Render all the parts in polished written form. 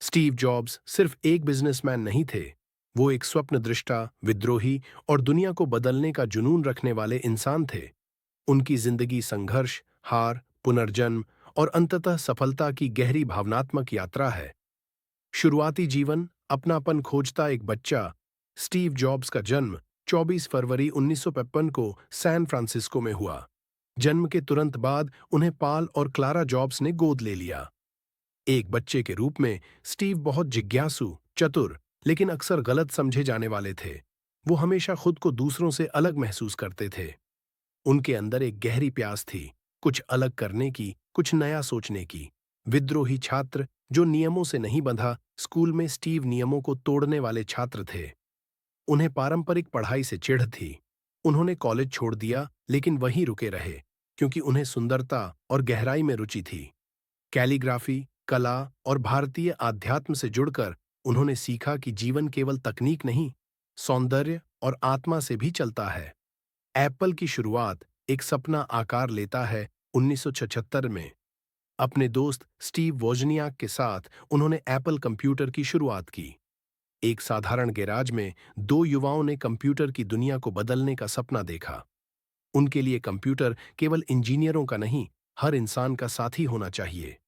Steve jobs सिर्फ एक businessman नहीं थे, वो एक स्वप्नदृष्टा, विद्रोही और दुनिया को बदलने का जुनून रखने वाले इंसान थे। उनकी जिंदगी संघर्ष, हार, पुनर्जन्म और अंततः सफलता की गहरी भावनात्मक यात्रा है। शुरुआती जीवन, अपनापन खोजता एक बच्चा। स्टीव जॉब्स का जन्म 24 फरवरी 1953 को सैन फ्रांसिस्को में हुआ। जन्म के तुरंत बाद उन्हें पाल और क्लारा जॉब्स ने गोद ले लिया। एक बच्चे के रूप में स्टीव बहुत जिज्ञासु, चतुर, लेकिन अक्सर गलत समझे जाने वाले थे। वो हमेशा खुद को दूसरों से अलग महसूस करते थे। उनके अंदर एक गहरी प्यास थी, कुछ अलग करने की, कुछ नया सोचने की। विद्रोही छात्र जो नियमों से नहीं बंधा, स्कूल में स्टीव नियमों को तोड़ने वाले छात्र थे। उन्हें पारंपरिक पढ़ाई से चिढ़ थी। उन्होंने कॉलेज छोड़ दिया, लेकिन वहीं रुके रहे, क्योंकि उन्हें सुंदरता और गहराई में रुचि थी। कैलीग्राफी, कला और भारतीय आध्यात्म से जुड़कर उन्होंने सीखा कि जीवन केवल तकनीक नहीं, सौंदर्य और आत्मा से भी चलता है। एप्पल की शुरुआत एक सपना आकार लेता है 1976 में। अपने दोस्त स्टीव वोजनियाक के साथ उन्होंने एप्पल कंप्यूटर की शुरुआत की। एक साधारण गैराज में दो युवाओं ने कंप्यूटर की दुनिया को बदलने का सपना देखा। उनके लिए कंप्यूटर केवल इंजीनियरों का नहीं, हर इंसान का साथी होना चाहिए।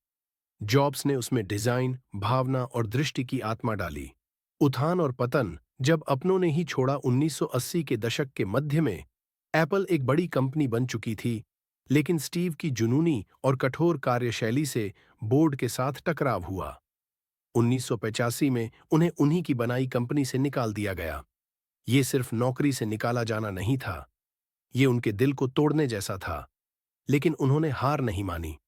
जॉब्स ने उसमें डिजाइन, भावना और दृष्टि की आत्मा डाली। उत्थान और पतन, जब अपनों ने ही छोड़ा 1980 के दशक के मध्य में, एप्पल एक बड़ी कंपनी बन चुकी थी, लेकिन स्टीव की जुनूनी और कठोर कार्यशैली से बोर्ड के साथ टकराव हुआ। 1985 में उन्हें उन्हीं की बनाई कंपनी से निकाल दिया गया। ये सिर्फ नौकरी से निकाला जाना नहीं था, ये उनके दिल को तोड़ने जैसा था। लेकिन उन्होंने हार नहीं मानी।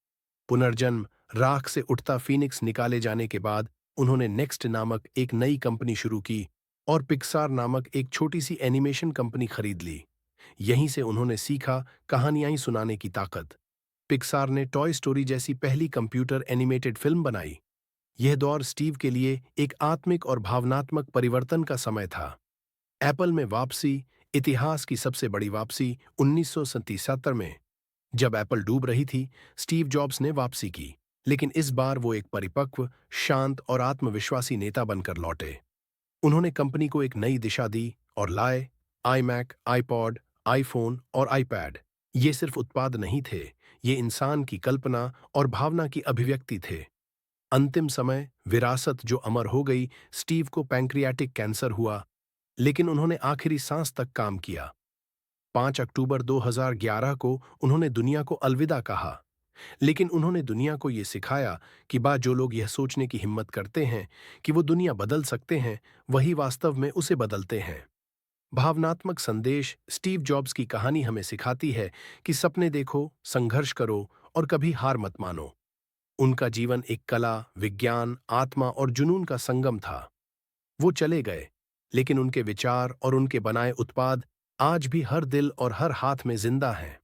पुनर्जन्म, राख से उठता फीनिक्स निकाले जाने के बाद उन्होंने नेक्स्ट नामक एक नई कंपनी शुरू की और पिक्सार नामक एक छोटी सी एनिमेशन कंपनी खरीद ली। यहीं से उन्होंने सीखा कहानियां सुनाने की ताकत। पिक्सार ने टॉय स्टोरी जैसी पहली कंप्यूटर एनिमेटेड फिल्म बनाई। यह दौर स्टीव के लिए एक आत्मिक और भावनात्मक परिवर्तन का समय था। एप्पल में वापसी, इतिहास की सबसे बड़ी वापसी 1977 में। जब एप्पल डूब रही थी, स्टीव जॉब्स ने वापसी की, लेकिन इस बार वो एक परिपक्व, शांत और आत्मविश्वासी नेता बनकर लौटे। उन्होंने कंपनी को एक नई दिशा दी और लाए आईमैक, आईपॉड, आईफोन और आईपैड। ये सिर्फ उत्पाद नहीं थे, ये इंसान की कल्पना और भावना की अभिव्यक्ति थे। अंतिम समय, विरासत जो अमर हो गई। स्टीव को पैंक्रियाटिक कैंसर हुआ, लेकिन उन्होंने आखिरी सांस तक काम किया। 5 अक्टूबर 2011 को उन्होंने दुनिया को अलविदा कहा, लेकिन उन्होंने दुनिया को ये सिखाया कि जो लोग यह सोचने की हिम्मत करते हैं कि वो दुनिया बदल सकते हैं, वही वास्तव में उसे बदलते हैं। भावनात्मक संदेश, स्टीव जॉब्स की कहानी हमें सिखाती है कि सपने देखो, संघर्ष करो और कभी हार मत मानो। उनका जीवन एक कला, विज्ञान, आत्मा और जुनून का संगम था। वो चले गए, लेकिन उनके विचार और उनके बनाए उत्पाद आज भी हर दिल और हर हाथ में जिंदा हैं।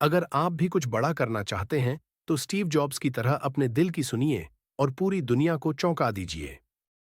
अगर आप भी कुछ बड़ा करना चाहते हैं, तो स्टीव जॉब्स की तरह अपने दिल की सुनिए और पूरी दुनिया को चौंका दीजिए।